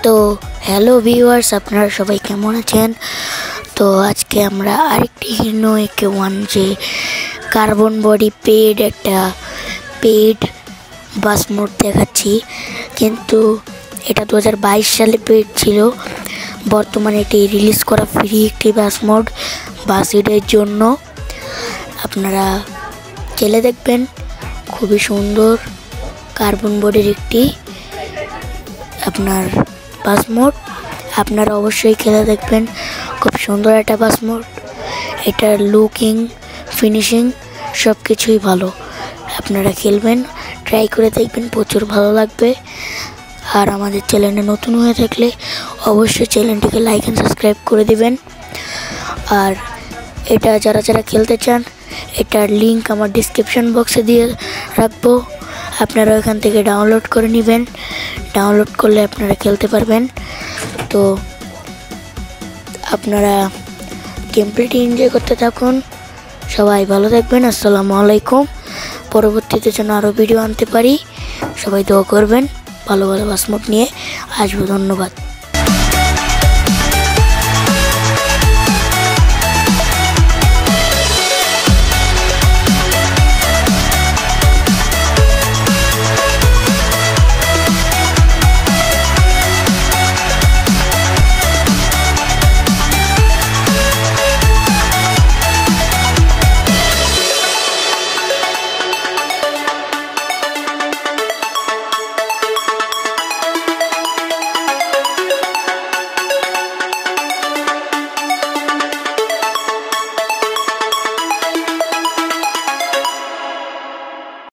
তো hello viewers, আপনারা সবাই কেমন আছেন? তো আজকে আমরা আরেকটি হিনো AK1 যে কার্বন বডি একটা পেড বাস মোড দেখাচ্ছি। কিন্তু এটা 2022 সালে পেড ছিল, বর্তমানে এটি রিলিজ করা ফ্রি একটি বাস মোড বাসিডের জন্য। আপনারা খেলে দেখবেন, খুবই সুন্দর কার্বন বডির একটি আপনার বাস মোড। আপনারা অবশ্যই খেলে দেখবেন, খুব সুন্দর একটা বাস মোড। এটার লুকিং, ফিনিশিং সব কিছুই ভালো। আপনারা খেলবেন, ট্রাই করে দেখবেন, প্রচুর ভালো লাগবে। আর আমাদের চ্যানেলে নতুন হয়ে থাকলে অবশ্যই চ্যানেলটিকে লাইক অ্যান্ড সাবস্ক্রাইব করে দিবেন। আর এটা যারা যারা খেলতে চান, এটার লিঙ্ক আমার ডিসক্রিপশন বক্সে দিয়ে রাখবো। আপনারা ওখান থেকে ডাউনলোড করে নেবেন। ডাউনলোড করলে আপনারা খেলতে পারবেন। তো আপনারা গেমপ্লেটি এনজয় করতে থাকুন। সবাই ভালো থাকবেন। আসসালামু আলাইকুম। পরবর্তীতে যেন আরও ভিডিও আনতে পারি, সবাই দোয়া করবেন। ভালো ভালো বাস মোড নিয়ে আসবো। ধন্যবাদ।